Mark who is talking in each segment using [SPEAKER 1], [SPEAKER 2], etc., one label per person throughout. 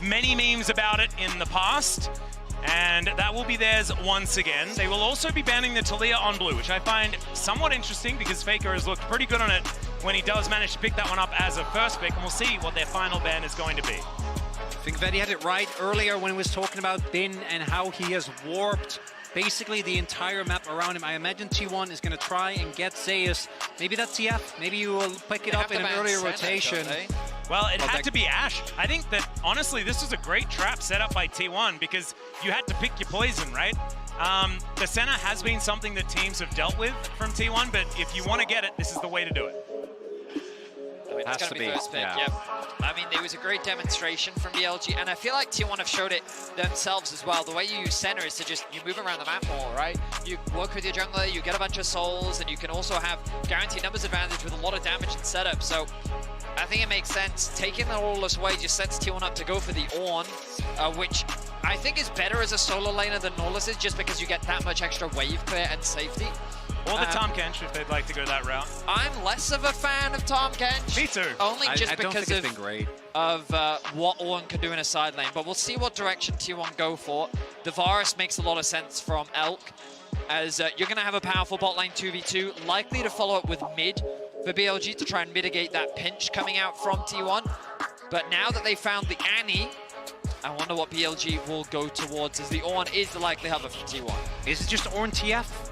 [SPEAKER 1] many memes about it in the past, and that will be theirs once again. They will also be banning the Talia on blue, which I find somewhat interesting because Faker has looked pretty good on it when he does manage to pick that one up as a first pick, and we'll see what their final ban is going to be.
[SPEAKER 2] I think Vedi had it right earlier when he was talking about Bin and how he has warped basically the entire map around him. I imagine T1 is going to try and get Zeus. Maybe that's TF. Maybe you will pick it up in an earlier rotation.
[SPEAKER 1] Well, it had to be Ashe. I think that, honestly, this was a great trap set up by T1 because you had to pick your poison, right? The Senna has been something that teams have dealt with from T1, but if you want to get it, this is the way to do it.
[SPEAKER 3] I mean, it's going to be first pick, yeah. I mean, there was a great demonstration from BLG, and I feel like T1 have showed it themselves as well. The way you use center is to just, you move around the map more, right? You work with your jungler, you get a bunch of souls, and you can also have guaranteed numbers advantage with a lot of damage and setup. So I think it makes sense. Taking the Lawless away just sets T1 up to go for the Ornn, which I think is better as a solo laner than Lawless is, just because you get that much extra wave clear and safety.
[SPEAKER 1] Or the Tahm Kench, if they'd like to go that route.
[SPEAKER 3] I'm less of a fan of Tahm Kench.
[SPEAKER 1] Me too.
[SPEAKER 3] Only just because
[SPEAKER 2] of
[SPEAKER 3] what Ornn can do in a side lane. But we'll see what direction T1 go for. The Varus makes a lot of sense from Elk, as you're going to have a powerful bot lane 2v2, likely to follow up with mid for BLG to try and mitigate that pinch coming out from T1. But now that they found the Annie, I wonder what BLG will go towards, as the Ornn is the likely hover for T1.
[SPEAKER 2] Is it just Ornn TF?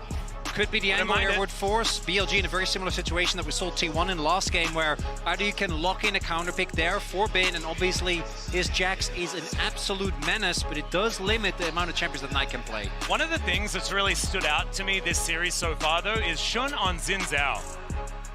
[SPEAKER 2] Could be the angle airward force. BLG in a very similar situation that we saw T1 in the last game, where either you can lock in a counter pick there for Bin, and obviously his Jax is an absolute menace, but it does limit the amount of champions that Knight can play.
[SPEAKER 1] One of the things that's really stood out to me this series so far, though, is Xun on Xin Zhao.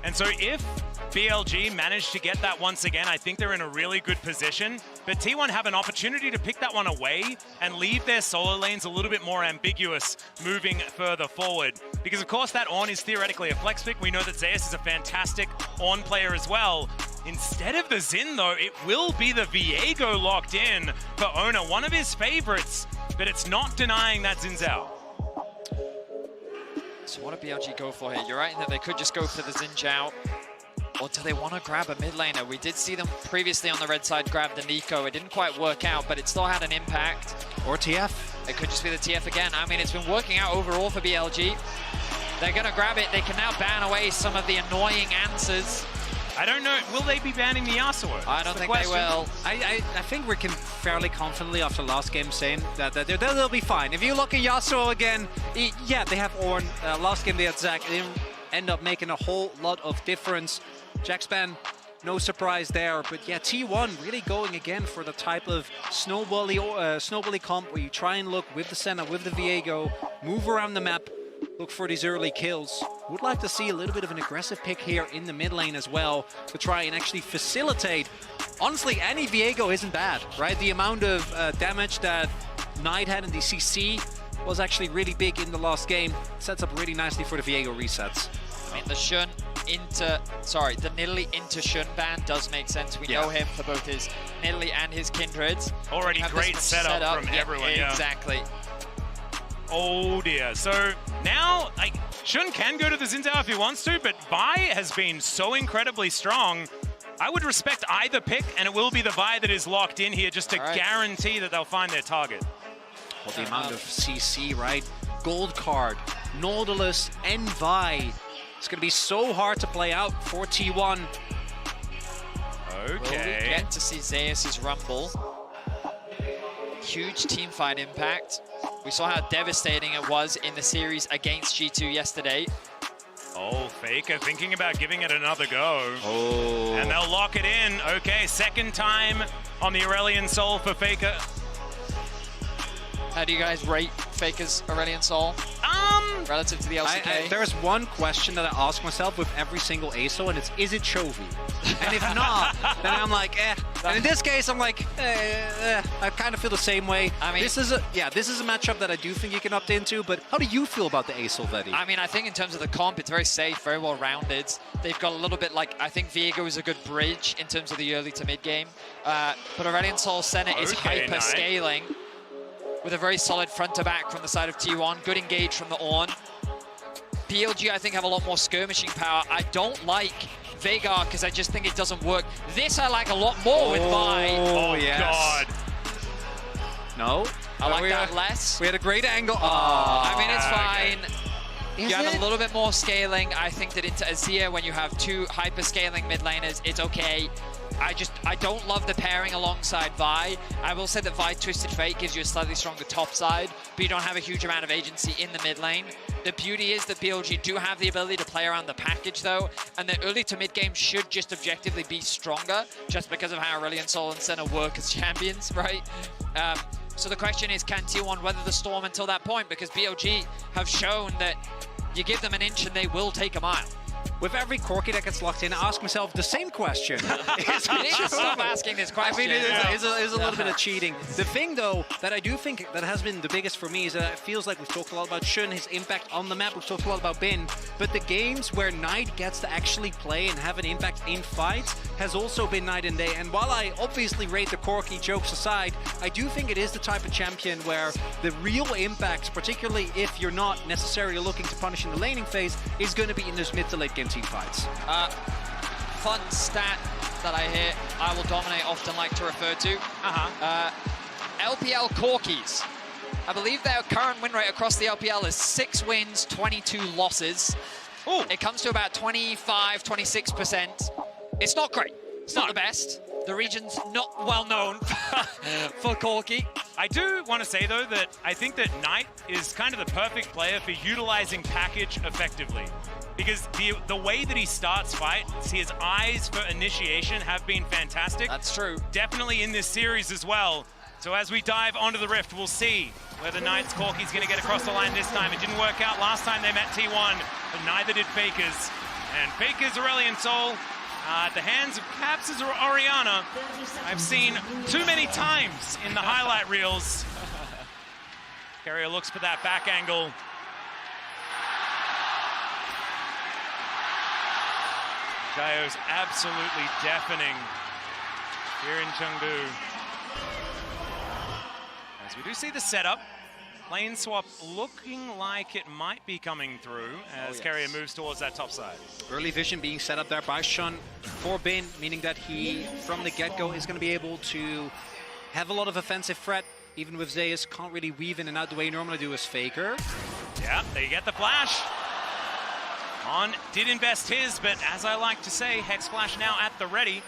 [SPEAKER 1] And so if BLG managed to get that once again, I think they're in a really good position. But T1 have an opportunity to pick that one away and leave their solo lanes a little bit more ambiguous moving further forward. Because of course that Ornn is theoretically a flex pick. We know that Zeus is a fantastic Ornn player as well. Instead of the Xin though, it will be the Viego locked in for Oner, one of his favorites, but it's not denying that Xin Zhao.
[SPEAKER 3] So what do BLG go for here? You're right in that they could just go for the Xin Zhao. Or do they want to grab a mid laner? We did see them previously on the red side grab the Nico. It didn't quite work out, but it still had an impact.
[SPEAKER 2] Or TF.
[SPEAKER 3] It could just be the TF again. I mean, it's been working out overall for BLG. They're going to grab it. They can now ban away some of the annoying answers.
[SPEAKER 1] I don't know. Will they be banning the Yasuo?
[SPEAKER 3] I don't think they will.
[SPEAKER 2] I think we can fairly confidently, after last game, saying that they'll be fine. If you look at Yasuo again, yeah, they have Ornn. Last game they had Zac. They didn't end up making a whole lot of difference. Jax ban, no surprise there, but yeah, T1 really going again for the type of snowbally comp where you try and look with the Senna, with the Viego, move around the map, look for these early kills. Would like to see a little bit of an aggressive pick here in the mid lane as well to try and actually facilitate. Honestly, any Viego isn't bad, right? The amount of damage that Knight had in the CC was actually really big in the last game. Sets up really nicely for the Viego resets.
[SPEAKER 3] I mean, the Xun the Nidalee into Xun ban does make sense. We know him for both his Nidalee and his Kindreds.
[SPEAKER 1] Already great setup from everyone,
[SPEAKER 3] Exactly.
[SPEAKER 1] Oh dear. So now, like, Xun can go to the Xin Zhao if he wants to, but Vi has been so incredibly strong. I would respect either pick, and it will be the Vi that is locked in here just to guarantee that they'll find their target.
[SPEAKER 2] Well, the amount of CC, right? Gold card, Nautilus, and Vi. It's going to be so hard to play out for T1.
[SPEAKER 1] Okay.
[SPEAKER 3] Will we get to see Zeus' Rumble? Huge teamfight impact. We saw how devastating it was in the series against G2 yesterday.
[SPEAKER 1] Oh, Faker thinking about giving it another go.
[SPEAKER 2] Oh.
[SPEAKER 1] And they'll lock it in. Okay, second time on the Aurelion Soul for Faker.
[SPEAKER 3] How do you guys rate Faker's Aurelion Soul relative to the LCK?
[SPEAKER 2] There's one question that I ask myself with every single ASO, and it's, is it Chovy? And if not, then I'm like, eh. And in this case, I'm like, I kind of feel the same way. I mean, this is a matchup that I do think you can opt into, but how do you feel about the ASO, Vedi?
[SPEAKER 3] I mean, I think in terms of the comp, it's very safe, very well rounded. They've got a little bit like, I think Viego is a good bridge in terms of the early to mid game. But Aurelion Soul Senna is hyper scaling, with a very solid front to back from the side of T1. Good engage from the Ornn. BLG, I think, have a lot more skirmishing power. I don't like Veigar because I just think it doesn't work. This I like a lot more with Vi.
[SPEAKER 1] Oh, yes. God.
[SPEAKER 2] No.
[SPEAKER 3] I like that less.
[SPEAKER 2] We had a great angle.
[SPEAKER 3] I mean, it's fine.
[SPEAKER 2] Is
[SPEAKER 3] You have
[SPEAKER 2] it?
[SPEAKER 3] a little bit more scaling. I think that into Azir, when you have two hyper-scaling mid laners, it's okay. I don't love the pairing alongside Vi. I will say that Vi Twisted Fate gives you a slightly stronger top side, but you don't have a huge amount of agency in the mid lane. The beauty is that BLG do have the ability to play around the package though, and the early to mid game should just objectively be stronger, just because of how Aurelion Sol and Senna work as champions, right? So the question is, can T1 weather the storm until that point? Because BLG have shown that you give them an inch and they will take a mile.
[SPEAKER 2] With every Corki that gets locked in, I ask myself the same question.
[SPEAKER 3] You need to stop asking this question.
[SPEAKER 2] I mean, it is a little bit of cheating. The thing, though, that I do think that has been the biggest for me is that it feels like we've talked a lot about Shun, his impact on the map. We've talked a lot about Bin. But the games where Knight gets to actually play and have an impact in fights has also been night and day. And while I obviously rate the Corki, jokes aside, I do think it is the type of champion where the real impact, particularly if you're not necessarily looking to punish in the laning phase, is going to be in those mid to late game team fights.
[SPEAKER 3] Fun stat that I will dominate often like to refer to. LPL Corkies. I believe their current win rate across the LPL is 6 wins, 22 losses. Ooh. It comes to about 25, 26%. It's not great. It's not the best. The region's not well known for Corki.
[SPEAKER 1] I do want to say, though, that I think that Knight is kind of the perfect player for utilizing package effectively. Because the way that he starts fights, his eyes for initiation have been fantastic.
[SPEAKER 3] That's true.
[SPEAKER 1] Definitely in this series as well. So as we dive onto the Rift, we'll see whether Knight's Corki's going to get across the line this time. It didn't work out last time they met T1, but neither did Faker's. And Faker's Aurelion Sol, at the hands of Caps' Orianna, I've seen too many times in the highlight reels. Keria looks for that back angle. Jayo's absolutely deafening here in Chengdu. As we do see the setup, lane swap looking like it might be coming through as Keria moves towards that top side.
[SPEAKER 2] Early vision being set up there by Shun for Bin, meaning that he, from the get-go, is going to be able to have a lot of offensive threat, even with Zeus. Can't really weave in and out the way you normally do as Faker.
[SPEAKER 1] Yeah, they get the flash. On did invest his, but as I like to say, Hex Flash now at the ready.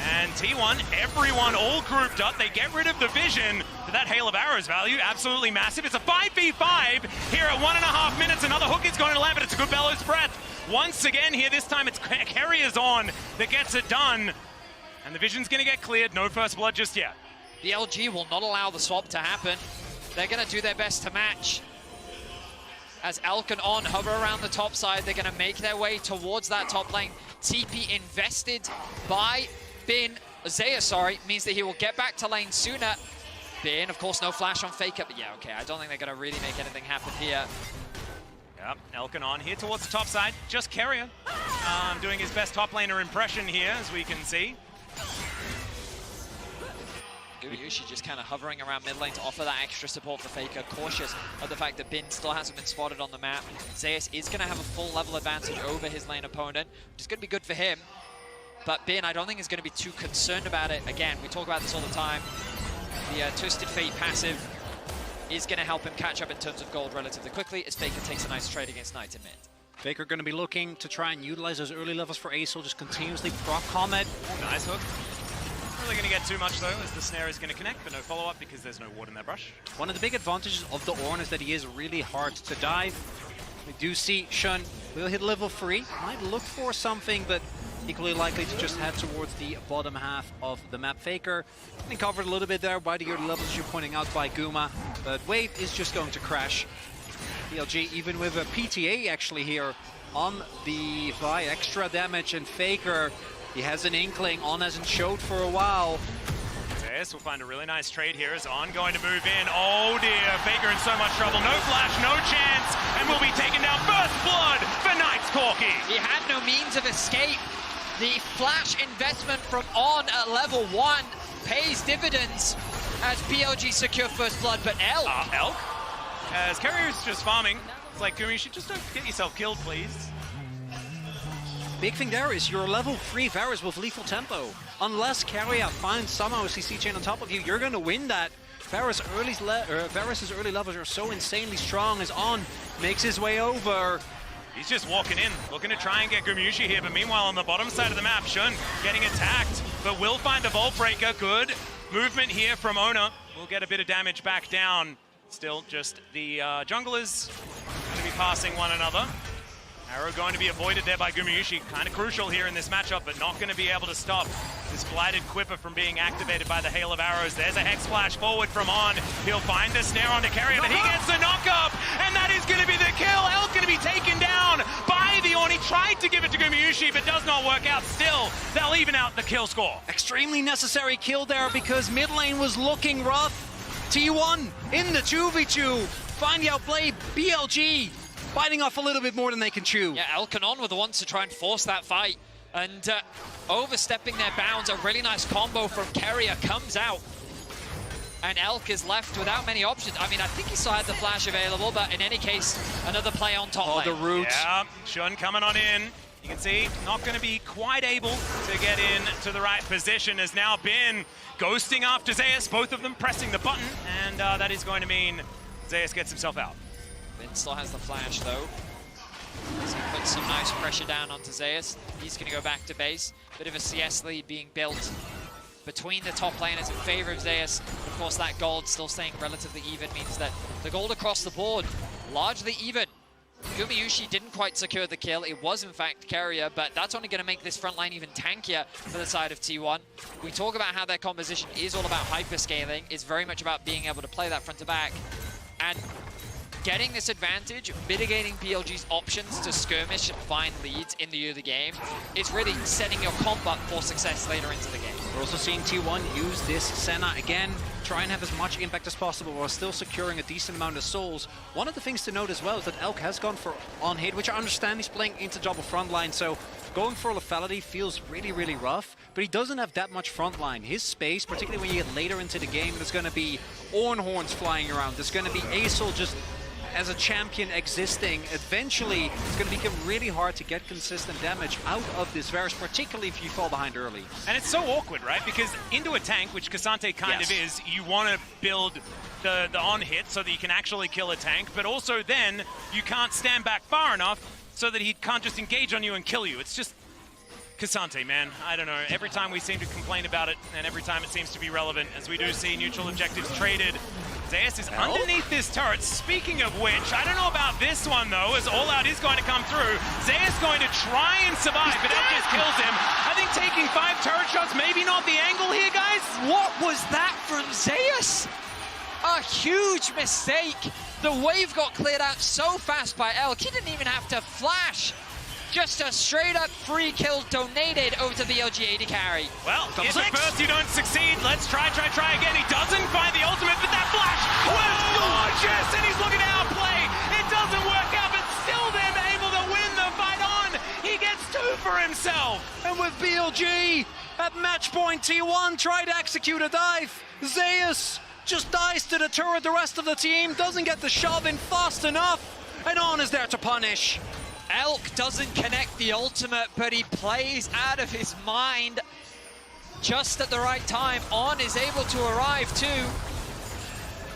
[SPEAKER 1] And T1, everyone all grouped up. They get rid of the vision, but that Hail of Arrows value, absolutely massive. It's a 5v5 here at 1.5 minutes. Another hook is going to land, but it's a good Bellows Breath. Once again here, this time it's Keria's on that gets it done. And the vision's going to get cleared. No first blood just yet.
[SPEAKER 3] The LG will not allow the swap to happen. They're going to do their best to match. As Elk and On hover around the top side, they're going to make their way towards that top lane. TP invested by Bin, Zeus, sorry, means that he will get back to lane sooner. Bin, of course, no flash on Faker, but yeah, okay, I don't think they're going to really make anything happen here.
[SPEAKER 1] Yep, Elk and On here towards the top side. Just Keria doing his best top laner impression here, as we can see.
[SPEAKER 3] Gumayusi just kind of hovering around mid lane to offer that extra support for Faker, cautious of the fact that Bin still hasn't been spotted on the map. Zeus is going to have a full level advantage over his lane opponent, which is going to be good for him. But Bin, I don't think is going to be too concerned about it. Again, we talk about this all the time. The Twisted Fate passive is going to help him catch up in terms of gold relatively quickly as Faker takes a nice trade against Knight in mid.
[SPEAKER 2] Faker going to be looking to try and utilize those early levels for Acel, just continuously proc Comet.
[SPEAKER 1] Nice hook. Not really going to get too much though, as the snare is going to connect, but no follow-up because there's no ward in that brush.
[SPEAKER 2] One of the big advantages of the Ornn is that he is really hard to dive. We do see Shun will hit level 3, might look for something, but equally likely to just head towards the bottom half of the map. Faker getting covered a little bit there by the early levels, as you're pointing out, by Guma, but Wave is just going to crash. BLG even with a PTA actually here on the Vi, extra damage, and Faker, he has an inkling. On hasn't showed for a while.
[SPEAKER 1] Zeus will find a really nice trade here. Is On going to move in? Oh dear, Faker in so much trouble. No flash, no chance, and will be taken down. First blood for Knight's Corki.
[SPEAKER 3] He had no means of escape. The flash investment from On at level 1 pays dividends as BLG secure first blood, but Elk.
[SPEAKER 1] Elk? As Keria's just farming. It's like, Gumi, you should just don't get yourself killed, please.
[SPEAKER 2] Big thing there is you're level 3 Varus with lethal tempo. Unless Keria finds somehow a CC chain on top of you, you're going to win that. Varus' early levels are so insanely strong as On makes his way over.
[SPEAKER 1] He's just walking in, looking to try and get Gumayusi here, but meanwhile on the bottom side of the map, Shun getting attacked, but will find the Vault Breaker. Good movement here from Oner. We'll get a bit of damage back down. Still just the junglers going to be passing one another. Arrow going to be avoided there by Gumayusi. Kind of crucial here in this matchup, but not going to be able to stop this blighted Quiver from being activated by the hail of arrows. There's a Hex Flash forward from On. He'll find the snare onto Keria, but he gets the knock up, and that is going to be the kill. Elk going to be taken down by the Ornn. He tried to give it to Gumayusi, but does not work out. Still, they'll even out the kill score.
[SPEAKER 2] Extremely necessary kill there because mid lane was looking rough. T1 in the 2v2. Find the outplay. BLG biting off a little bit more than they can chew.
[SPEAKER 3] Yeah, Elk and On were the ones to try and force that fight. And overstepping their bounds, a really nice combo from Keria comes out. And Elk is left without many options. I mean, I think he still had the flash available, but in any case, another play on top lane.
[SPEAKER 2] The root.
[SPEAKER 1] Yeah, Shun coming on in. You can see, not going to be quite able to get in to the right position. Has now been ghosting after Zeus, both of them pressing the button, and that is going to mean Zeus gets himself out.
[SPEAKER 3] Vin still has the flash, though. As he puts some nice pressure down onto Zeus. He's going to go back to base. Bit of a CS lead being built between the top laners in favor of Zeus. Of course, that gold still staying relatively even means that the gold across the board, largely even. Gumayusi didn't quite secure the kill. It was, in fact, Keria, but that's only going to make this front line even tankier for the side of T1. We talk about how their composition is all about hyperscaling. It's very much about being able to play that front to back. And getting this advantage, mitigating BLG's options to skirmish and find leads in the early game, is really setting your comp up for success later into the game.
[SPEAKER 2] We're also seeing T1 use this Senna again, try and have as much impact as possible while still securing a decent amount of souls. One of the things to note as well is that Elk has gone for on hit, which I understand he's playing into double frontline, so going for lethality feels really, really rough, but he doesn't have that much frontline. His space, particularly when you get later into the game, there's going to be Ornn horns flying around, there's going to be Acel just as a champion existing. Eventually, it's going to become really hard to get consistent damage out of this Varus, particularly if you fall behind early.
[SPEAKER 1] And it's so awkward, right? Because into a tank, which K'Sante kind of is, you want to build the on-hit so that you can actually kill a tank, but also then you can't stand back far enough so that he can't just engage on you and kill you. It's just K'Sante, man. I don't know. Every time we seem to complain about it, and every time it seems to be relevant, as we do see neutral objectives traded. Zeus is underneath this turret. Speaking of which, I don't know about this one, though, as All Out is going to come through. Zeus going to try and survive, but that just kills him. I think taking 5 turret shots, maybe not the angle here, guys.
[SPEAKER 3] What was that from Zeus? A huge mistake. The wave got cleared out so fast by Elk. He didn't even have to flash. Just a straight-up free kill donated over to BLG AD carry.
[SPEAKER 1] Well, if at first you don't succeed, let's try again. He doesn't find the ultimate, but that flash was gorgeous, and he's looking to outplay. It doesn't work out, but still then able to win the fight on. He gets 2 for himself.
[SPEAKER 2] And with BLG at match point, T1 tried to execute a dive. Zeus just dies to the turret. The rest of the team doesn't get the shove in fast enough, and On is there to punish.
[SPEAKER 3] Elk doesn't connect the ultimate, but he plays out of his mind just at the right time. On is able to arrive too.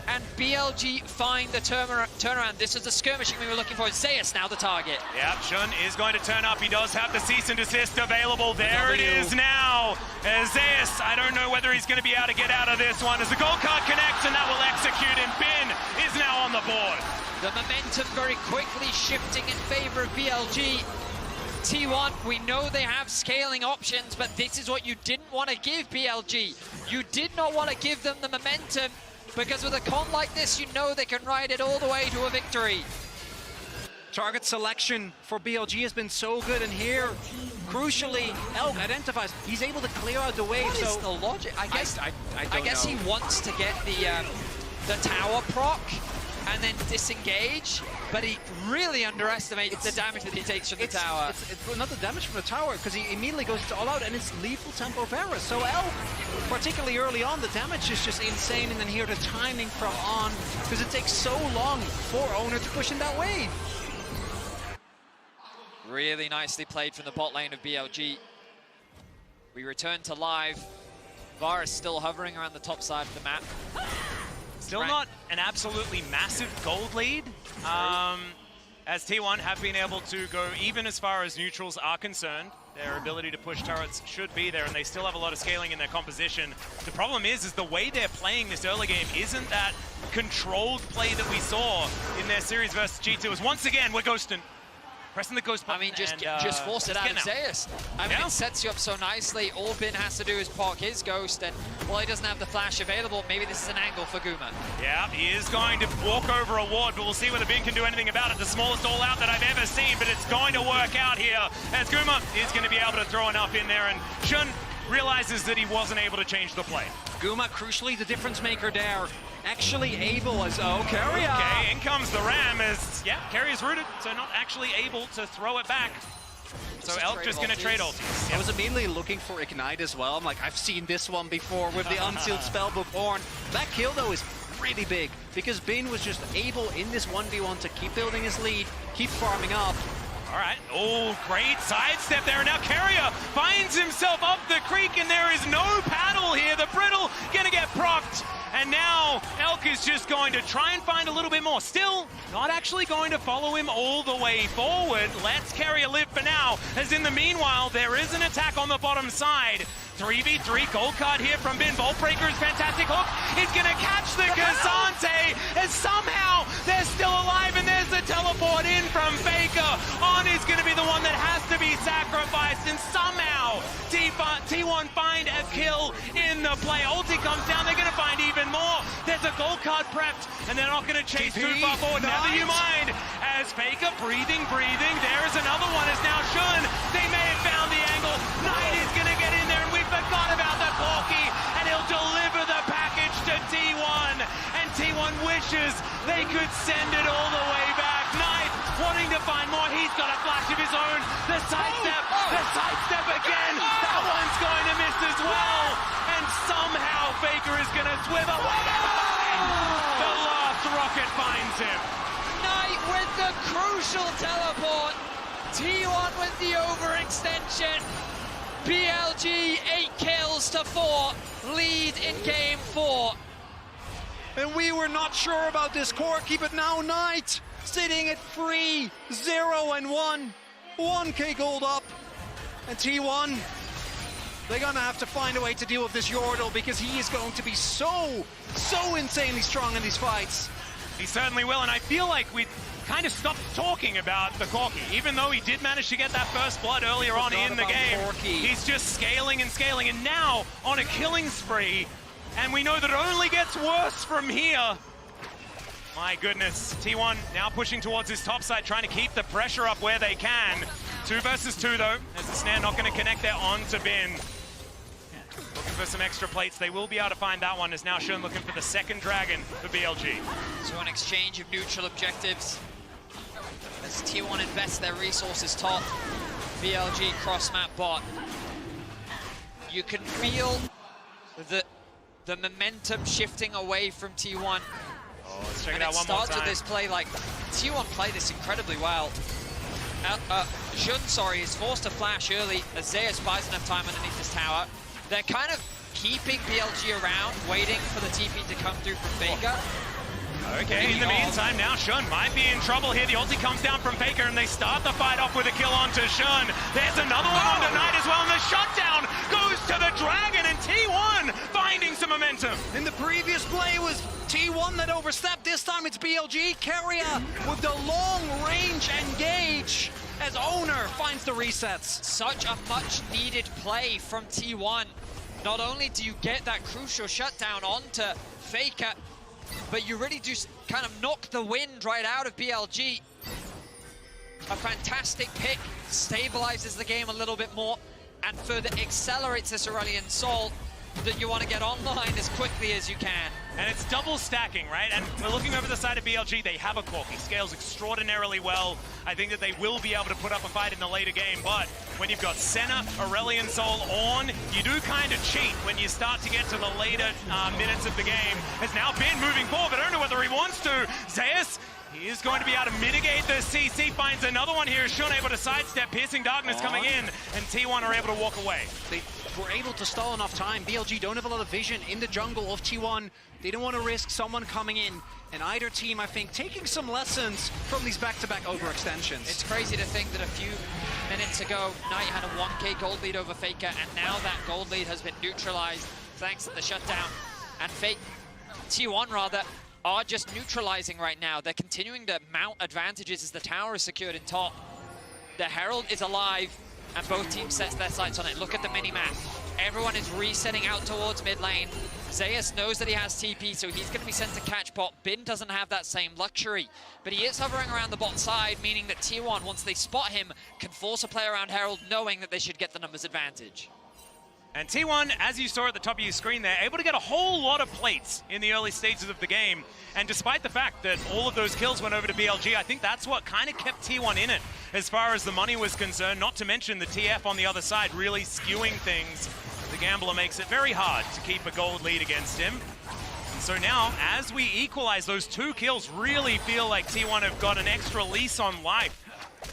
[SPEAKER 3] And BLG find the turnaround. This is the skirmishing we were looking for. Zeus now the target.
[SPEAKER 1] Yeah, Shun is going to turn up. He does have the cease and desist available. There it is now. Zeus, I don't know whether he's going to be able to get out of this one as the gold card connects, and that will execute, and Bin is now on the board.
[SPEAKER 3] The momentum very quickly shifting in favor of BLG. T1, we know they have scaling options, but this is what you didn't want to give BLG. You did not want to give them the momentum, because with a comp like this, you know they can ride it all the way to a victory.
[SPEAKER 2] Target selection for BLG has been so good, and here, crucially, Elk identifies. He's able to clear out the wave.
[SPEAKER 3] What is the logic? I guess he wants to get the tower proc and then disengage, but he really underestimates the damage that he takes from the tower.
[SPEAKER 2] It's not the damage from the tower, because he immediately goes to All Out, and it's lethal tempo Varus. So Elk, particularly early on, the damage is just insane, and then here the timing from On, because it takes so long for Oner to push in that wave.
[SPEAKER 3] Really nicely played from the bot lane of BLG. We return to live. Varus still hovering around the top side of the map.
[SPEAKER 1] Still not an absolutely massive gold lead, as T1 have been able to go even as far as neutrals are concerned. Their ability to push turrets should be there, and they still have a lot of scaling in their composition. The problem is the way they're playing this early game isn't that controlled play that we saw in their series versus G2. As once again, we're ghosting. Pressing the ghost button.
[SPEAKER 3] I mean, just force it out of Zeus. I mean, it sets you up so nicely. All Bin has to do is park his ghost, and while he doesn't have the flash available, maybe this is an angle for Guma.
[SPEAKER 1] Yeah, he is going to walk over a ward, but we'll see whether Bin can do anything about it. The smallest all-out that I've ever seen, but it's going to work out here, as Guma is going to be able to throw enough in there, and Shun realizes that he wasn't able to change the play.
[SPEAKER 2] Guma, crucially, the difference maker there. Actually able as Keria.
[SPEAKER 1] Okay, in comes the Ram as, yeah, Keria's rooted, so not actually able to throw it back. So Elk just going to trade ultis.
[SPEAKER 2] I was immediately looking for Ignite as well. I'm like, I've seen this one before with the Unsealed Spellbook Ornn. That kill, though, is really big because Bin was just able in this 1v1 to keep building his lead, keep farming up.
[SPEAKER 1] All right. Oh, great sidestep there. Now Keria finds himself up the creek, and there is no paddle here. The Brittle going to get procced. And now Elk is just going to try and find a little bit more. Still not actually going to follow him all the way forward. Let's Keria live for now, as in the meanwhile, there is an attack on the bottom side. 3v3 gold card here from Bin. Bolt Breaker's fantastic hook. He's going to catch the Kazante, as somehow they're still alive, and there's the teleport in from Faker. Oner is going to be the one that has to be sacrificed, and somehow T1 find a kill in the play. Ulti comes down, they're going to find even more. There's a gold card prepped, and they're not going to chase too far forward. Never you mind, as Faker breathing. There is another one, as now Shun, they may have found the angle. Knight is going to get in there, and we forgot about the Corky, and he'll deliver the package to T1, and T1 wishes they could send it all the way back. Knight wanting to find more, he's got a flash of his own. The sidestep again, that one's going to miss as well, and somehow Faker is going to swim away. The last rocket finds him.
[SPEAKER 3] Knight with the crucial teleport, T1 with the overextension. BLG 8 kills to 4, lead in game 4.
[SPEAKER 2] And we were not sure about this Corky, but now Knight sitting at 3, 0 and 1. 1k gold up. And T1, they're gonna have to find a way to deal with this Yordle, because he is going to be so insanely strong in these fights.
[SPEAKER 1] He certainly will, and I feel like we kind of stopped talking about the Corky, even though he did manage to get that first blood earlier on in the game. He's just scaling, and now on a killing spree, and we know that it only gets worse from here. My goodness, T1 now pushing towards his top side, trying to keep the pressure up where they can. 2 versus 2 though, as the snare not going to connect there onto Bin. Looking for some extra plates. They will be able to find that one, as now Shun looking for the second dragon for BLG.
[SPEAKER 3] So an exchange of neutral objectives. As T1 invests their resources top, BLG cross-map bot. You can feel the momentum shifting away from T1.
[SPEAKER 1] Oh, let's check
[SPEAKER 3] and
[SPEAKER 1] it out one more time.
[SPEAKER 3] starts with this play, like, T1 play this incredibly well. Jun, is forced to flash early as Zeus buys enough time underneath this tower. They're kind of keeping BLG around, waiting for the TP to come through from Faker.
[SPEAKER 1] Okay, in the meantime, now Shun might be in trouble here. The ulti comes down from Faker, and they start the fight off with a kill onto Shun. There's another one onto Knight as well, and the shutdown goes to the Dragon, and T1 finding some momentum.
[SPEAKER 2] In the previous play was T1 that overstepped. This time it's BLG. Keria with the long-range engage as Oner finds the resets.
[SPEAKER 3] Such a much-needed play from T1. Not only do you get that crucial shutdown onto Faker, but you really do kind of knock the wind right out of BLG. A fantastic pick, stabilizes the game a little bit more, and further accelerates this Aurelion Sol that you want to get online as quickly as you can.
[SPEAKER 1] And it's double stacking, right? And we're looking over the side of BLG. They have a Corky, scales extraordinarily well. I think that they will be able to put up a fight in the later game, but when you've got Senna, Aurelion Sol on, you do kind of cheat when you start to get to the later minutes of the game. Has now been moving forward, but I don't know whether he wants to. Zeus, he is going to be able to mitigate the CC, finds another one here. Shun able to sidestep, piercing darkness coming in, and T1 are able to walk away.
[SPEAKER 2] were able to stall enough time. BLG don't have a lot of vision in the jungle of T1. They don't want to risk someone coming in. And either team, I think, taking some lessons from these back-to-back overextensions.
[SPEAKER 3] It's crazy to think that a few minutes ago, Knight had a 1k gold lead over Faker, and now that gold lead has been neutralized thanks to the shutdown. And T1 rather, are just neutralizing right now. They're continuing to mount advantages as the tower is secured in top. The Herald is alive, and both teams set their sights on it. Look at the mini-map. Everyone is resetting out towards mid lane. Zeus knows that he has TP, so he's going to be sent to catch bot. Bin doesn't have that same luxury, but he is hovering around the bot side, meaning that T1, once they spot him, can force a play around Herald, knowing that they should get the numbers advantage.
[SPEAKER 1] And T1, as you saw at the top of your screen there, able to get a whole lot of plates in the early stages of the game. And despite the fact that all of those kills went over to BLG, I think that's what kind of kept T1 in it as far as the money was concerned, not to mention the TF on the other side really skewing things. The Gambler makes it very hard to keep a gold lead against him. And so now, as we equalize, those 2 kills really feel like T1 have got an extra lease on life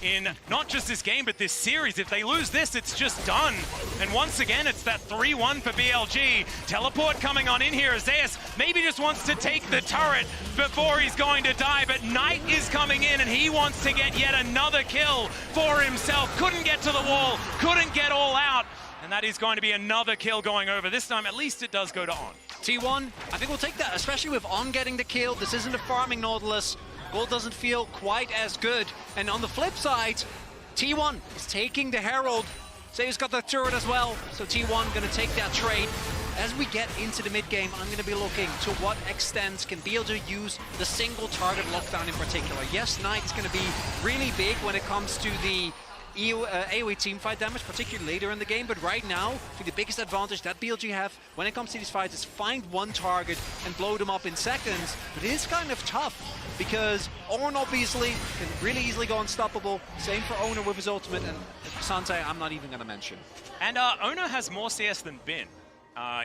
[SPEAKER 1] in not just this game, but this series. If they lose this, it's just done. And once again, it's that 3-1 for BLG. Teleport coming on in here. Zeus maybe just wants to take the turret before he's going to die, but Knight is coming in and he wants to get yet another kill for himself. Couldn't get to the wall, couldn't get all out. And that is going to be another kill going over. This time, at least it does go to On.
[SPEAKER 2] T1, I think we'll take that, especially with On getting the kill. This isn't a farming Nautilus. Gold doesn't feel quite as good. And on the flip side, T1 is taking the Herald. Zeus got the turret as well, so T1 gonna take that trade. As we get into the mid game, I'm gonna be looking to what extent can BLG use the single target lockdown in particular. Yes, Knight is gonna be really big when it comes to the AoE teamfight damage, particularly later in the game, but right now, I think the biggest advantage that BLG have when it comes to these fights is find one target and blow them up in seconds. But it is kind of tough, because Oner obviously can really easily go unstoppable. Same for Oner with his ultimate, and Sante I'm not even going to mention.
[SPEAKER 1] And Oner has more CS than Bin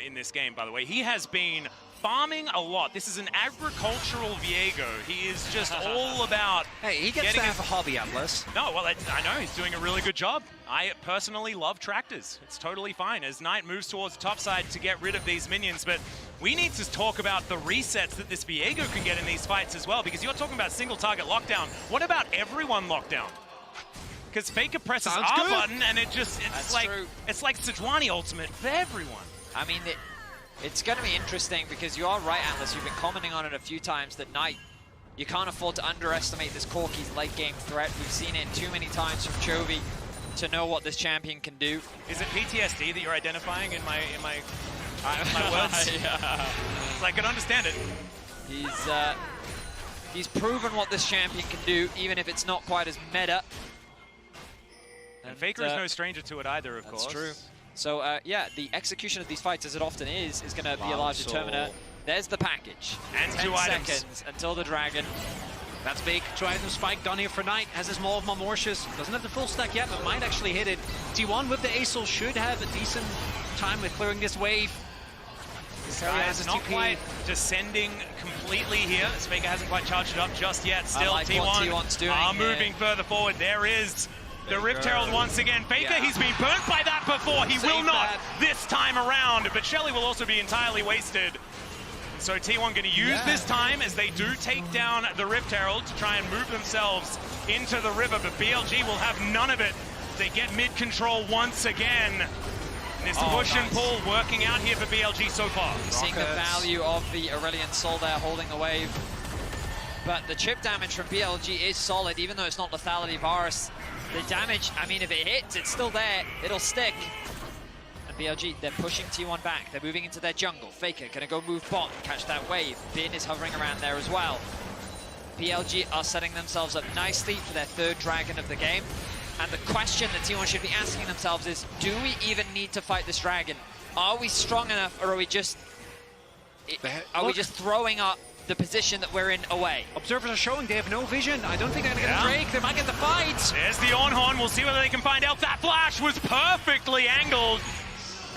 [SPEAKER 1] in this game, by the way. He has been farming a lot. This is an agricultural Viego. He is just all about...
[SPEAKER 2] Hey, he gets to have a hobby, Atlas.
[SPEAKER 1] No, well, I know. He's doing a really good job. I personally love tractors. It's totally fine as Knight moves towards the top side to get rid of these minions, but we need to talk about the resets that this Viego can get in these fights as well, because you're talking about single target lockdown. What about everyone lockdown? Because Faker presses R button and it's like Sejuani ultimate for everyone.
[SPEAKER 3] I mean, it's going to be interesting because you are right, Atlas. You've been commenting on it a few times that Knight, you can't afford to underestimate this Corki's late game threat. We've seen it too many times from Chovy to know what this champion can do.
[SPEAKER 1] Is it PTSD that you're identifying in my words?
[SPEAKER 3] Yeah.
[SPEAKER 1] I can understand it.
[SPEAKER 3] He's proven what this champion can do, even if it's not quite as meta.
[SPEAKER 1] And Faker is no stranger to it either, of course.
[SPEAKER 3] That's true. So, yeah, the execution of these fights, as it often is going to be a large determiner. There's the package.
[SPEAKER 1] And
[SPEAKER 3] 10
[SPEAKER 1] 2
[SPEAKER 3] seconds until the dragon.
[SPEAKER 2] That's big. 2 item spike done here for Knight. Has his Maul of Malmortius. Doesn't have the full stack yet, but might actually hit it. T1 with the Acel should have a decent time with clearing this wave.
[SPEAKER 1] Keria is not quite descending completely here. Faker hasn't quite charged it up just yet. Still,
[SPEAKER 3] like T1's doing
[SPEAKER 1] are moving further forward. There is the Rift Herald once again. Faker, he's been burnt by that before. He will not this time around, but Shelly will also be entirely wasted. So T1 going to use this time as they do take down the Rift Herald to try and move themselves into the river, but BLG will have none of it. They get mid-control once again. And this push and pull working out here for BLG so far.
[SPEAKER 3] Seeing the value of the Aurelion Soul there holding the wave. But the chip damage from BLG is solid, even though it's not lethality virus. The damage, I mean, if it hits, it's still there. It'll stick. And BLG, they're pushing T1 back. They're moving into their jungle. Faker gonna go move bot, catch that wave. Bin is hovering around there as well. BLG are setting themselves up nicely for their 3rd dragon of the game. And the question that T1 should be asking themselves is, do we even need to fight this dragon? Are we strong enough, or are we just throwing up the position that we're in away?
[SPEAKER 2] Observers are showing they have no vision. I don't think they're going to get a break. They might get the fight.
[SPEAKER 1] There's the on-horn. We'll see whether they can find out. That flash was perfectly angled.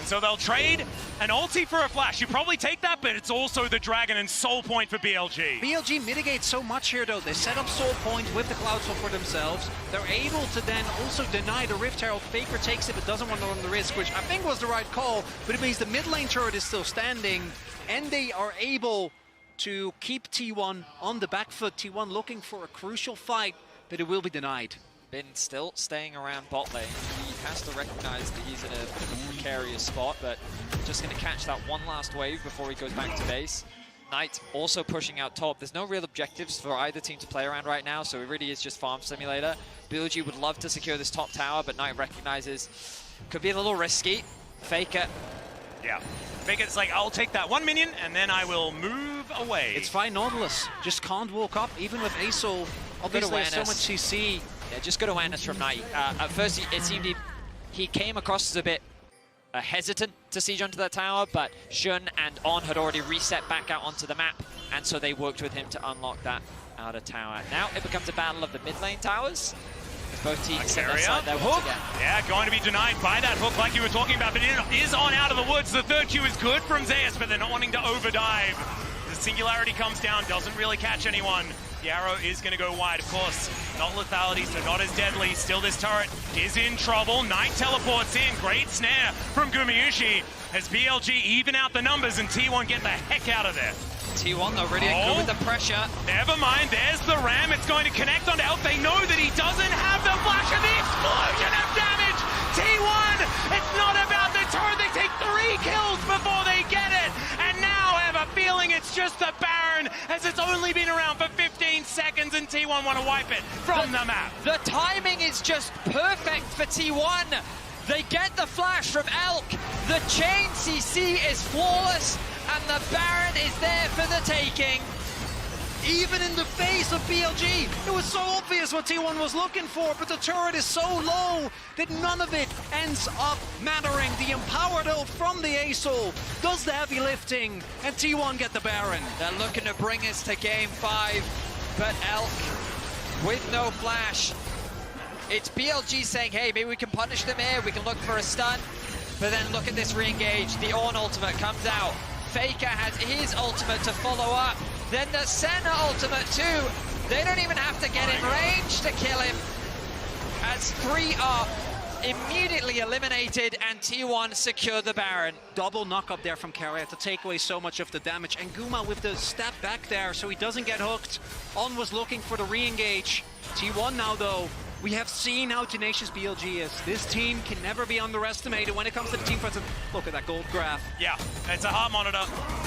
[SPEAKER 1] And so they'll trade an ulti for a flash. You probably take that, but it's also the Dragon and Soul Point for BLG.
[SPEAKER 2] BLG mitigates so much here, though. They set up Soul Point with the Cloud Soul for themselves. They're able to then also deny the Rift Herald. Faker takes it, but doesn't want to run the risk, which I think was the right call, but it means the mid lane turret is still standing, and they are able to keep T1 on the back foot. T1 looking for a crucial fight, but it will be denied.
[SPEAKER 3] Bin still staying around bot lane. He has to recognize that he's in a bit of a precarious spot, but just going to catch that one last wave before he goes back to base. Knight also pushing out top. There's no real objectives for either team to play around right now, so it really is just farm simulator. BLG would love to secure this top tower, but Knight recognizes could be a little risky. Faker.
[SPEAKER 1] Yeah. Faker's like, I'll take that 1 minion, and then I will move away.
[SPEAKER 2] It's fine, Nautilus. Just can't walk up, even with ASOL. Obviously, there's so much CC.
[SPEAKER 3] Yeah, just good awareness from Knight. At first, it seemed he came across as a bit hesitant to siege onto that tower, but Shun and On had already reset back out onto the map, and so they worked with him to unlock that outer tower. Now it becomes a battle of the mid lane towers. Both teams set aside their hook.
[SPEAKER 1] Yeah, going to be denied by that hook like you were talking about, but it is On out of the woods. The third Q is good from Zeus, but they're not wanting to overdive. The singularity comes down, doesn't really catch anyone. The arrow is going to go wide, of course. Not lethality, so not as deadly. Still, this turret is in trouble. Knight teleports in. Great snare from Gumayusi as BLG even out the numbers and T1 get the heck out of there.
[SPEAKER 3] T1 though really good with the pressure.
[SPEAKER 1] Never mind, there's the ram. It's going to connect onto Elf. They know that he doesn't have the flash and the explosion of damage. T1, it's not about the turret. They take 3 kills before they get it. And now I have a feeling it's just the Baron, as it's only been around for 15 seconds and T1 want to wipe it from the map.
[SPEAKER 3] The timing is just perfect for T1. They get the flash from Elk. The chain CC is flawless, and the Baron is there for the taking.
[SPEAKER 2] Even in the face of BLG, it was so obvious what T1 was looking for, but the turret is so low that none of it ends up mattering. The empowered ult from the ASOL does the heavy lifting, and T1 get the Baron.
[SPEAKER 3] They're looking to bring us to game 5, but Elk with no flash. It's BLG saying, hey, maybe we can punish them here, we can look for a stun, but then look at this re-engage. The Ornn ultimate comes out. Faker has his ultimate to follow up. Then the Senna ultimate too. They don't even have to get in range to kill him, as 3 are immediately eliminated and T1 secure the Baron.
[SPEAKER 2] Double knock up there from Keria to take away so much of the damage, and Guma with the step back there so he doesn't get hooked. On was looking for the re-engage. T1 now though, we have seen how tenacious BLG is. This team can never be underestimated when it comes to the team fights. Look at that gold graph.
[SPEAKER 1] Yeah, it's a heart monitor,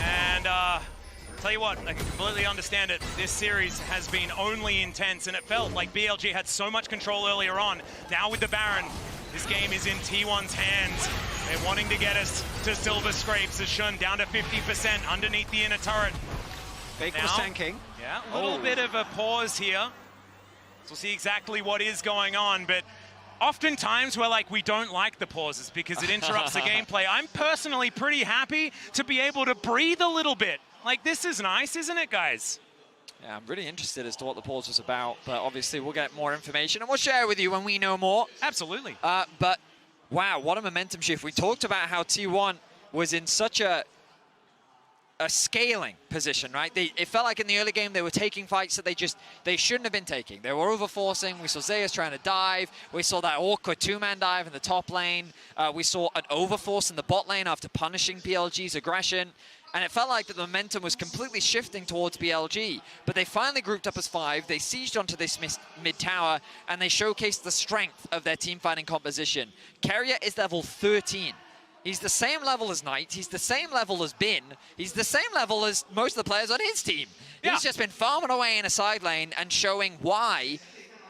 [SPEAKER 1] and tell you what, I can completely understand it. This series has been only intense, and it felt like BLG had so much control earlier on. Now with the Baron, this game is in T1's hands. They're wanting to get us to silver scrapes as Shun down to 50% underneath the inner turret.
[SPEAKER 2] Faker was tanking.
[SPEAKER 1] Yeah, a little bit of a pause here. So we'll see exactly what is going on, but oftentimes we're like, we don't like the pauses because it interrupts the gameplay. I'm personally pretty happy to be able to breathe a little bit. Like, this is nice, isn't it, guys?
[SPEAKER 3] Yeah, I'm really interested as to what the pause was about, but obviously we'll get more information and we'll share it with you when we know more.
[SPEAKER 1] Absolutely.
[SPEAKER 3] But wow, what a momentum shift. We talked about how T1 was in such a scaling position, right? It felt like in the early game they were taking fights that they shouldn't have been taking. They were overforcing. We saw Zeus trying to dive. We saw that awkward 2-man dive in the top lane. We saw an overforce in the bot lane after punishing BLG's aggression. And it felt like that the momentum was completely shifting towards BLG. But they finally grouped up as 5. They sieged onto this mid tower, and they showcased the strength of their team fighting composition. Keria is level 13. He's the same level as Knight. He's the same level as Bin. He's the same level as most of the players on his team. Yeah. He's just been farming away in a side lane and showing why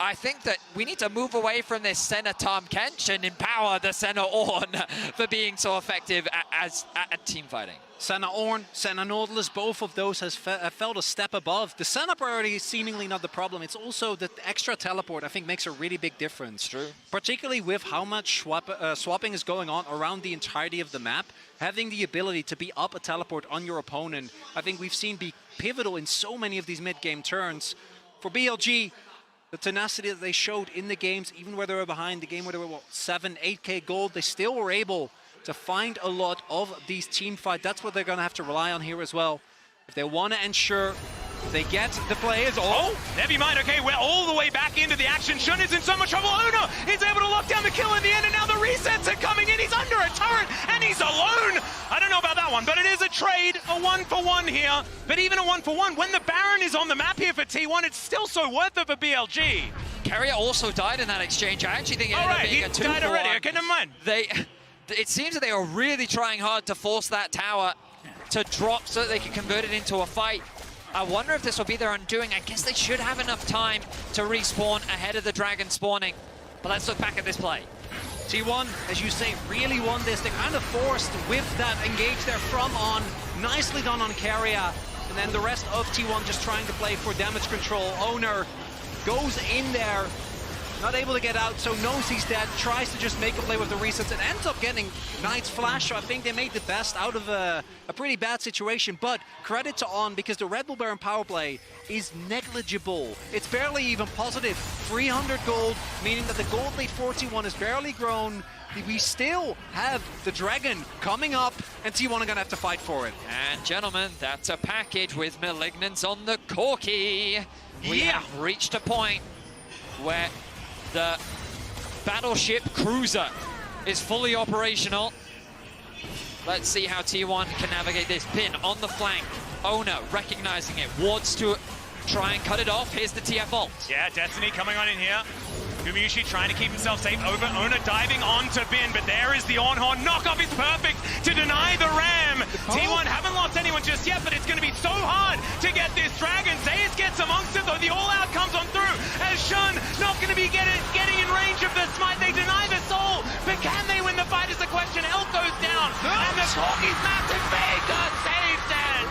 [SPEAKER 3] I think that we need to move away from this Senna Tahm Kench and empower the Senna Ornn for being so effective at team fighting.
[SPEAKER 2] Senna Ornn, Senna Nautilus, both of those have felt a step above. The Senna priority is seemingly not the problem. It's also the extra teleport, I think, makes a really big difference.
[SPEAKER 3] True.
[SPEAKER 2] Particularly with how much swapping is going on around the entirety of the map. Having the ability to be up a teleport on your opponent, I think we've seen be pivotal in so many of these mid-game turns. For BLG, the tenacity that they showed in the games, even where they were behind, the game where they were, what, 7, 8K gold, they still were able to find a lot of these team fights. That's what they're going to have to rely on here as well. If they want to ensure they get the players.
[SPEAKER 1] Oh, never mind. Okay, we're all the way back into the action. Shun is in so much trouble. Oner is able to lock down the kill in the end, and now the resets are coming in. He's under a turret, and he's alone. I don't know about that one, but it is a trade, a 1-for-1 here. But even a 1-for-1, when the Baron is on the map here for T1, it's still so worth it for BLG.
[SPEAKER 3] Keria also died in that exchange. I actually think it ended up being a 2-for-1.
[SPEAKER 1] Died already. Okay, never mind.
[SPEAKER 3] It seems that they are really trying hard to force that tower to drop so that they can convert it into a fight. I wonder if this will be their undoing. I guess they should have enough time to respawn ahead of the dragon spawning. But let's look back at this play.
[SPEAKER 2] T1, as you say, really won this. They kind of forced with that engage there from On. Nicely done on Keria. And then the rest of T1 just trying to play for damage control. Oner goes in there. Not able to get out, so knows he's dead, tries to just make a play with the resets, and ends up getting Knight's flash. So I think they made the best out of a pretty bad situation, but credit to On, because the Red Bull Baron power play is negligible. It's barely even positive. 300 gold, meaning that the gold lead 41 is barely grown. We still have the Dragon coming up, and T1 are gonna have to fight for it.
[SPEAKER 3] And gentlemen, that's a package with Malignance on the Corki. We have reached a point where the battleship cruiser is fully operational. Let's see how T1 can navigate this. Pin on the flank. Oner recognizing it. Wards to try and cut it off. Here's the TF ult.
[SPEAKER 1] Yeah, Destiny coming on in here. Gumayusi trying to keep himself safe over. Oner diving onto Bin, but there is the on-horn. Knockoff is perfect to deny the ram. T1 haven't lost anyone just yet, but it's going to be so hard to get this Dragon. Zeus gets amongst it, though. The all-out comes on through as Shun not going to be getting in range of the smite. They deny the soul, but can they win the fight is the question. Elk goes down, and the Corki's massive Faker saves it.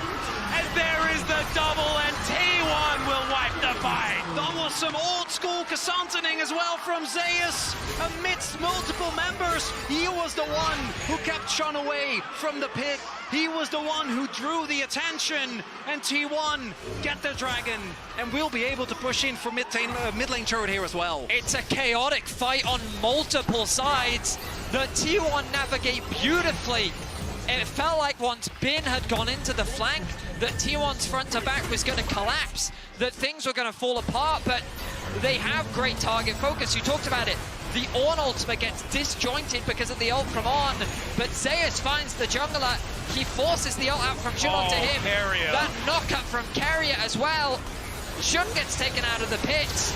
[SPEAKER 1] As there is the double, and T1 will wipe the fight.
[SPEAKER 2] That was some old school Kassantaning as well from Zeus. Amidst multiple members, he was the one who kept Shun away from the pit. He was the one who drew the attention, and T1 get the Dragon, and we'll be able to push in for mid lane turret here as well.
[SPEAKER 3] It's a chaotic fight on multiple sides. The T1 navigate beautifully. It felt like once Bin had gone into the flank, that T1's front to back was going to collapse, that things were going to fall apart, but they have great target focus. You talked about it. The Ornn ultimate gets disjointed because of the ult from On, but Zeus finds the jungler. He forces the ult out from Shun onto him.
[SPEAKER 1] Keria.
[SPEAKER 3] That knockup from Keria as well. Shun gets taken out of the pit.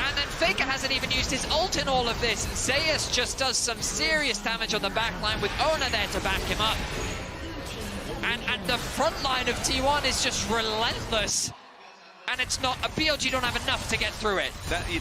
[SPEAKER 3] And then Faker hasn't even used his ult in all of this. Zeus just does some serious damage on the back line with Oner there to back him up. And the front line of T1 is just relentless. And it's not, a BLG don't have enough to get through it.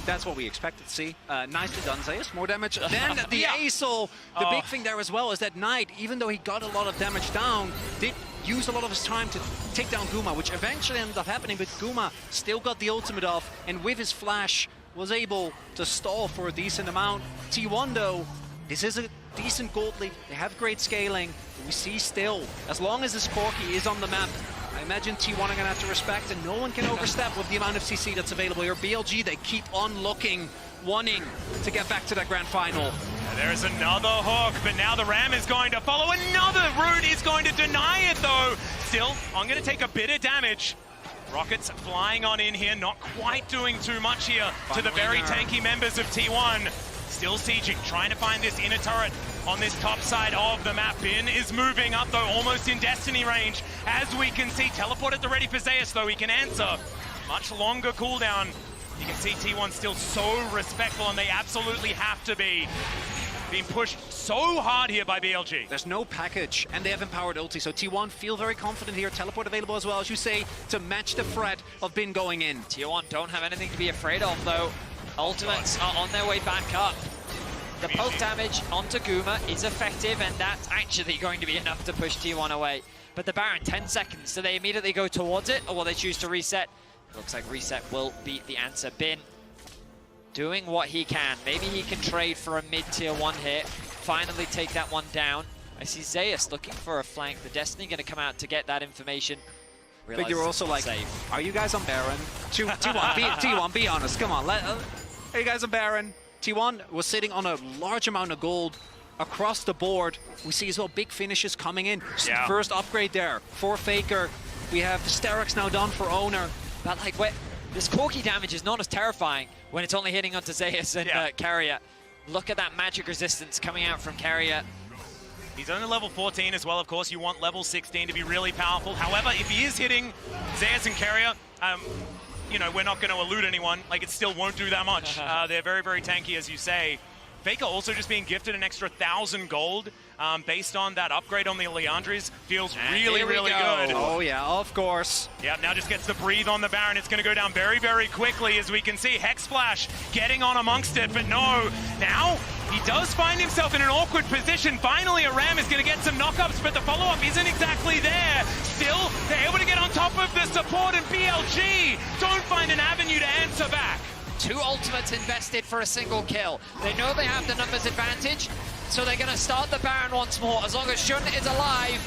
[SPEAKER 2] That's what we expected to see. Nicely done, Zeus. More damage than the Aesol. The big thing there as well is that Knight, even though he got a lot of damage down, did use a lot of his time to take down Guma, which eventually ended up happening, but Guma still got the ultimate off, and with his flash, was able to stall for a decent amount. T1 though, this is a decent gold lead. They have great scaling. We see still, as long as this Corki is on the map, I imagine T1 are gonna have to respect, and no one can overstep with the amount of CC that's available here. BLG, they keep on looking, wanting to get back to that grand final.
[SPEAKER 1] There's another hook, but now the ram is going to follow. Another route is going to deny it though. Still, I'm gonna take a bit of damage. Rockets flying on in here, not quite doing too much here to the very tanky members of T1. Still sieging, trying to find this inner turret on this top side of the map. Bin is moving up though, almost in Destiny range. As we can see, teleport at the ready for Zeus though, he can answer. Much longer cooldown. You can see T1 still so respectful, and they absolutely have to be. Being pushed so hard here by BLG.
[SPEAKER 2] There's no package, and they have empowered ulti, so T1 feel very confident here. Teleport available as well, as you say, to match the threat of Bin going in.
[SPEAKER 3] T1 don't have anything to be afraid of, though. Ultimates are on their way back up. The poke damage onto Guma is effective, and that's actually going to be enough to push T1 away. But the Baron, 10 seconds, so they immediately go towards it, or will they choose to reset? Looks like reset will be the answer. Bin doing what he can. Maybe he can trade for a mid-tier 1 hit, finally take that one down. I see Zeus looking for a flank. The Destiny going to come out to get that information.
[SPEAKER 2] But you're also like, are you guys on Baron? T1, be honest, come on. Are you guys on Baron? T1 was sitting on a large amount of gold. across the board. We see as well big finishes coming in.
[SPEAKER 1] Yeah.
[SPEAKER 2] First upgrade there for Faker. We have the Sterix now done for Oner.
[SPEAKER 3] But like, this Corki damage is not as terrifying when it's only hitting onto Zeus and Keria. Look at that magic resistance coming out from Keria.
[SPEAKER 1] He's only level 14 as well, of course. You want level 16 to be really powerful. However, if he is hitting Zeus and Keria, you know, we're not going to elude anyone. Like, it still won't do that much. They're very, very tanky, as you say. Faker also just being gifted an extra 1,000 gold based on that upgrade on the Leandres. Feels really, really good.
[SPEAKER 2] Oh, yeah, of course.
[SPEAKER 1] Yeah, now just gets to breathe on the Baron. It's going to go down very, very quickly, as we can see. Hex Splash getting on amongst it, but no. Now, he does find himself in an awkward position. Finally, a Ram is going to get some knockups, but the follow-up isn't exactly there. Still, they're able to get on top of the support, and BLG don't find an avenue to answer back.
[SPEAKER 3] 2 ultimates invested for a single kill. They know they have the numbers advantage, so they're going to start the Baron once more. As long as Shun is alive,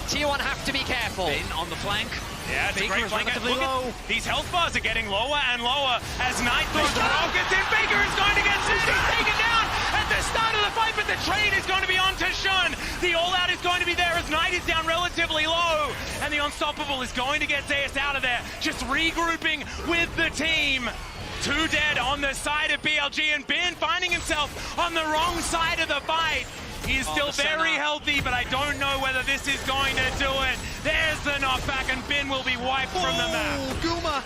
[SPEAKER 3] T1 have to be careful.
[SPEAKER 2] Bin on the flank.
[SPEAKER 1] Yeah, it's
[SPEAKER 2] Faker
[SPEAKER 1] a great
[SPEAKER 2] is
[SPEAKER 1] flank.
[SPEAKER 2] relatively
[SPEAKER 1] Look
[SPEAKER 2] low.
[SPEAKER 1] at these health bars are getting lower and lower as Knight throws rockets in. Faker is going to get taken down at the start of the fight, but the trade is going to be on to Shun. The all-out is going to be there as Knight is down relatively low, and the Unstoppable is going to get Zeus out of there, just regrouping with the team. 2 dead on the side of BLG, and Bin finding himself on the wrong side of the fight. He is still very healthy, but I don't know whether this is going to do it. There's the knockback, and Bin will be wiped from the map.
[SPEAKER 2] Guma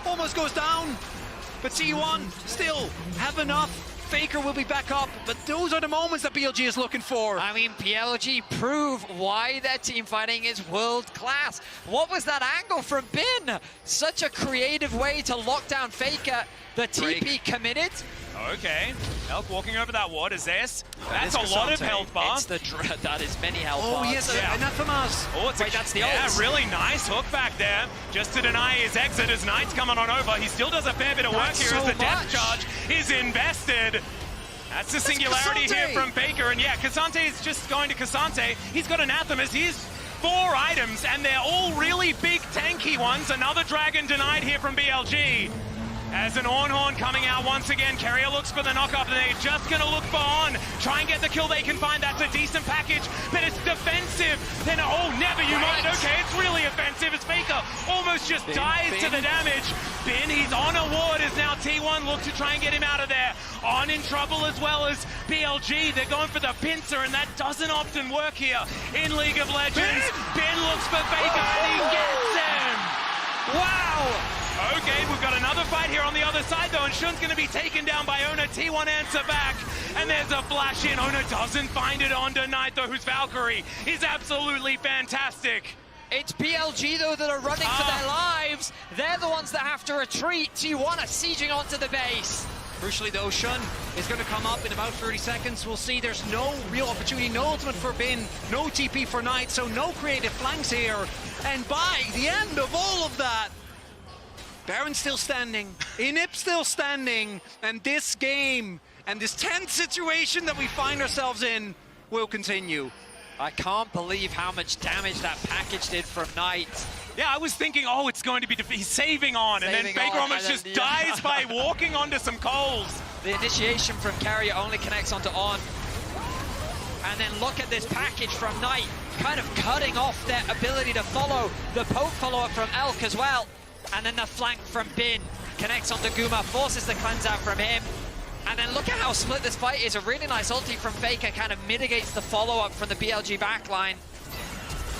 [SPEAKER 2] almost goes down, but T1 still have enough. Faker will be back up, but those are the moments that BLG is looking for.
[SPEAKER 3] I mean, BLG prove why their team fighting is world class. What was that angle from Bin? Such a creative way to lock down Faker. The TP committed.
[SPEAKER 1] Okay, Elk walking over that ward is Zeus. That's a lot of health bar.
[SPEAKER 3] It's that is many health
[SPEAKER 2] Oh,
[SPEAKER 3] bars.
[SPEAKER 2] yes, Anathemas.
[SPEAKER 1] Oh, it's
[SPEAKER 3] Wait, that's the ult.
[SPEAKER 1] Yeah, really nice hook back there, just to deny his exit as Knight's coming on over. He still does a fair bit of work
[SPEAKER 3] That's
[SPEAKER 1] here
[SPEAKER 3] so
[SPEAKER 1] as the depth
[SPEAKER 3] much.
[SPEAKER 1] charge is invested. That's the singularity here from Faker, and yeah, Cassante is just going to Cassante. He's got Anathemas. He's 4 items, and they're all really big tanky ones. Another dragon denied here from BLG. As an Ornhorn coming out once again, Keria looks for the knockup, and they're just going to look for On. Try and get the kill they can find. That's a decent package, but it's defensive. Then, oh, never you mind. Okay, it's really offensive as Faker almost just dies to the damage. Bin, he's on a ward as now T1 look to try and get him out of there. On in trouble as well as BLG. They're going for the pincer, and that doesn't often work here in League of Legends. Bin looks for Faker, and he gets him. Wow. Okay, we've got another fight here on the other side, though, and Shun's going to be taken down by Oner. T1 answer back, and there's a flash in. Oner doesn't find it onto Knight, though, whose Valkyrie is absolutely fantastic.
[SPEAKER 3] It's BLG, though, that are running for their lives. They're the ones that have to retreat. T1 are sieging onto the base.
[SPEAKER 2] Crucially, though, Shun is going to come up in about 30 seconds. We'll see there's no real opportunity, no ultimate for Bin, no TP for Knight, so no creative flanks here. And by the end of all of that, Baron's still standing, Inip still standing, and this game and this tense situation that we find ourselves in will continue.
[SPEAKER 3] I can't believe how much damage that package did from Knight.
[SPEAKER 1] Yeah, I was thinking, oh, it's going to be he's saving On, and then Faker almost just dies by walking onto some coals.
[SPEAKER 3] The initiation from Keria only connects onto On. And then look at this package from Knight, kind of cutting off their ability to follow. The poke follow-up from Elk as well. And then the flank from Bin connects onto Guma, forces the cleanse out from him. And then look at how split this fight is. A really nice ulti from Faker kind of mitigates the follow-up from the BLG backline.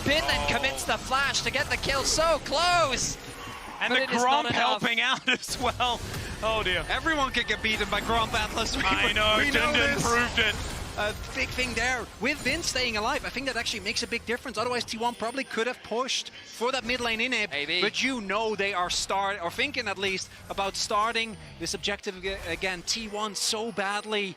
[SPEAKER 3] Bin then commits the flash to get the kill so close.
[SPEAKER 1] And the Gromp helping out as well. Oh dear.
[SPEAKER 2] Everyone can get beaten by Gromp Atlas.
[SPEAKER 1] I know, Dundon proved it.
[SPEAKER 2] A big thing there. With Vin staying alive, I think that actually makes a big difference. Otherwise, T1 probably could have pushed for that mid lane inhib.
[SPEAKER 3] Maybe.
[SPEAKER 2] But you know they are thinking at least about starting this objective again. T1 so badly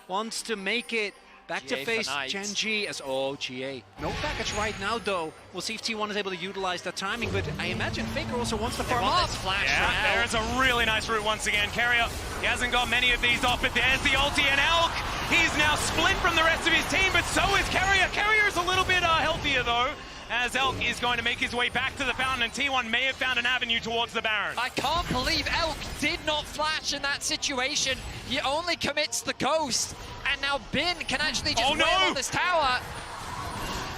[SPEAKER 2] wants to make it back to face Gen G as GA. No package right now though. We'll see if T1 is able to utilize that timing, but I imagine Faker also wants to farm off.
[SPEAKER 1] Yeah, there's a really nice route once again. Keria, he hasn't got many of these off, but there's the ulti, and Elk, he's now split from the rest of his team, but so is Keria. Keria is a little bit healthier though, as Elk is going to make his way back to the fountain, and T1 may have found an avenue towards the Baron.
[SPEAKER 3] I can't believe Elk did not flash in that situation. He only commits the ghost, and now Bin can actually just
[SPEAKER 1] Oh, no!
[SPEAKER 3] win on this tower.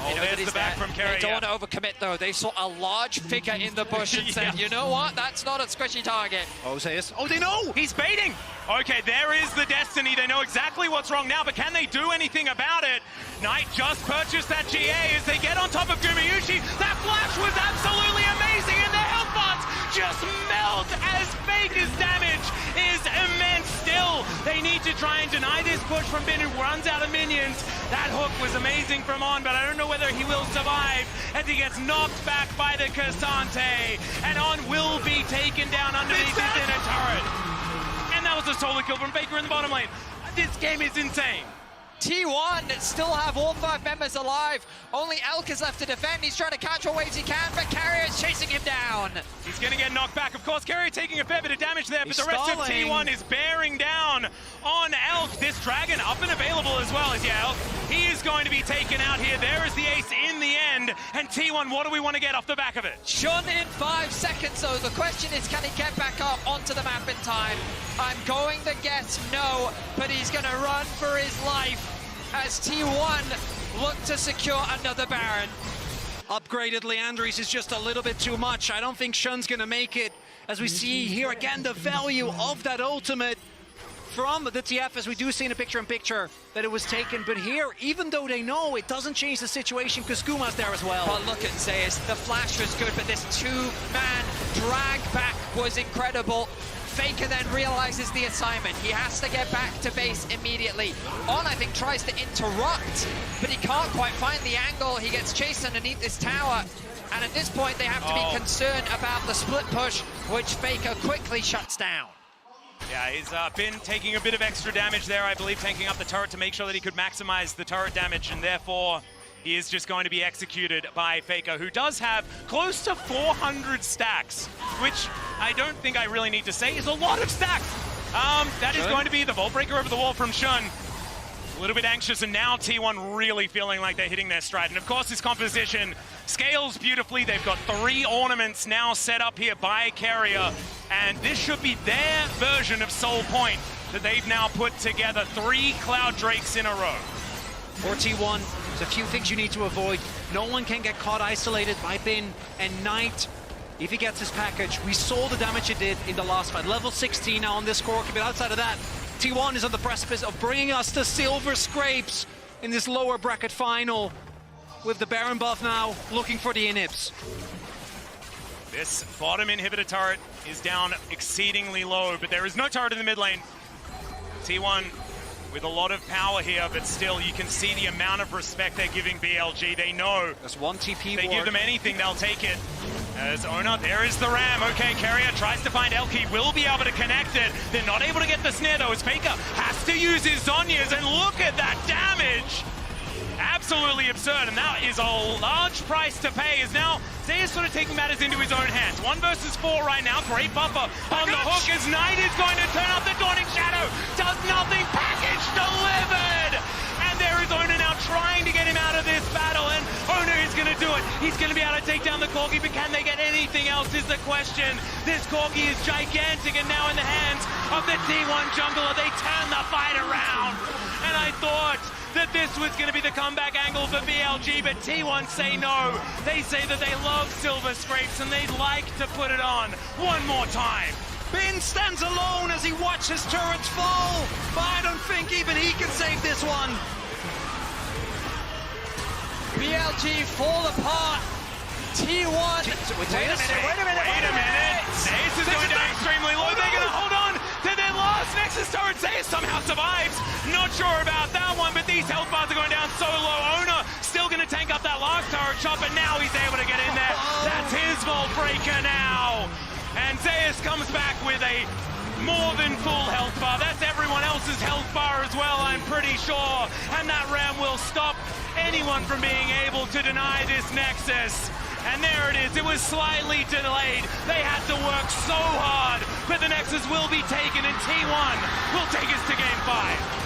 [SPEAKER 1] Oh, there's the back from Keria.
[SPEAKER 3] They don't want to overcommit, though. They saw a large figure in the bush and said, you know what? That's not a squishy target.
[SPEAKER 2] Oh, Zeus. Oh, they know!
[SPEAKER 1] He's baiting. Okay, there is the destiny. They know exactly what's wrong now, but can they do anything about it? Knight just purchased that GA as they get on top of Gumayusi. That flash was absolutely amazing, and their health bars just melt as Faker's damage is immense still. They need to try and deny this push from Bin, who runs out of minions. That hook was amazing from On, but I don't know whether he will survive as he gets knocked back by the Cassante. And On will be taken down underneath his inner turret. And that was a solo kill from Faker in the bottom lane. This game is insane.
[SPEAKER 3] T1 still have all 5 members alive. Only Elk is left to defend. He's trying to catch what waves he can, but Keria is chasing him down.
[SPEAKER 1] He's going to get knocked back. Of course, Keria taking a fair bit of damage there, but the rest of T1 is bearing down on Elk. This Dragon up and available as well as Elk. He is going to be taken out here. There is the ace in the end. And T1, what do we want to get off the back of it?
[SPEAKER 3] Shun in 5 seconds, so the question is, can he get back up onto the map in time? I'm going to guess no, but he's going to run for his life as T1 look to secure another Baron.
[SPEAKER 2] Upgraded Leandris is just a little bit too much. I don't think Shun's gonna make it. As we see here again, the value of that ultimate from the TF, as we do see in a picture-in-picture that it was taken. But here, even though they know, it doesn't change the situation because Guma's there as well.
[SPEAKER 3] But look at Zeus, the flash was good, but this 2-man drag back was incredible. Faker then realizes the assignment. He has to get back to base immediately. On, I think, tries to interrupt, but he can't quite find the angle. He gets chased underneath this tower. And at this point, they have to be concerned about the split push, which Faker quickly shuts down.
[SPEAKER 1] Yeah, he's been taking a bit of extra damage there, I believe, tanking up the turret to make sure that he could maximize the turret damage, and therefore he is just going to be executed by Faker, who does have close to 400 stacks, which I don't think I really need to say is a lot of stacks. That is going to be the Vault Breaker over the wall from Shun. A little bit anxious, and now T1 really feeling like they're hitting their stride. And of course, this composition scales beautifully. They've got 3 ornaments now set up here by Keria, and this should be their version of Soul Point that they've now put together. 3 Cloud Drakes in a row.
[SPEAKER 2] For T1, there's a few things you need to avoid. No one can get caught isolated by Bin and Knight. If he gets his package, we saw the damage it did in the last fight. Level 16 now on this core, but outside of that, T1 is on the precipice of bringing us to silver scrapes in this lower bracket final, with the Baron buff now looking for the inhibs.
[SPEAKER 1] This bottom inhibitor turret is down exceedingly low, but there is no turret in the mid lane. T1 with a lot of power here, but still you can see the amount of respect they're giving BLG. They know
[SPEAKER 2] there's 1 TP
[SPEAKER 1] they give them anything, they'll take it. As Oner, there is the ram. Okay, Keria tries to find Elki, will be able to connect it. They're not able to get the snare though, as Faker has to use his Zhonya's, and look at that damage! Absolutely absurd, and that is a large price to pay, as now Zeus sort of taking matters into his own hands. 1 versus 4 right now, great buffer on the hook as Knight is going to turn up the Dawning Shadow, does nothing, package delivered! And there is Oner now trying to get him out of this battle, and Oner is going to do it. He's going to be able to take down the Corgi, but can they get anything else is the question. This Corgi is gigantic, and now in the hands of the T1 jungler, they turn the fight around. And I thought that this was going to be the comeback angle for BLG, but T1 say no. They say that they love silver scrapes, and they'd like to put it on one more time.
[SPEAKER 2] Bin stands alone as he watches turrets fall, but I don't think even he can save this one.
[SPEAKER 3] BLG fall apart. T1.
[SPEAKER 2] Wait a minute.
[SPEAKER 1] Zeus is going down extremely low. They're going to hold on to their last Nexus turret. Zeus somehow survives. Not sure about that one, but these health bars are going down so low. Oner still going to tank up that last turret shot, but now he's able to get in there. That's his Vault Breaker now. And Zeus comes back with a more than full health bar. That's everyone else's health bar as well, I'm pretty sure. And that ram will stop anyone from being able to deny this Nexus. And there it is. It was slightly delayed. They had to work so hard, but the Nexus will be taken, and T1 will take us to Game 5.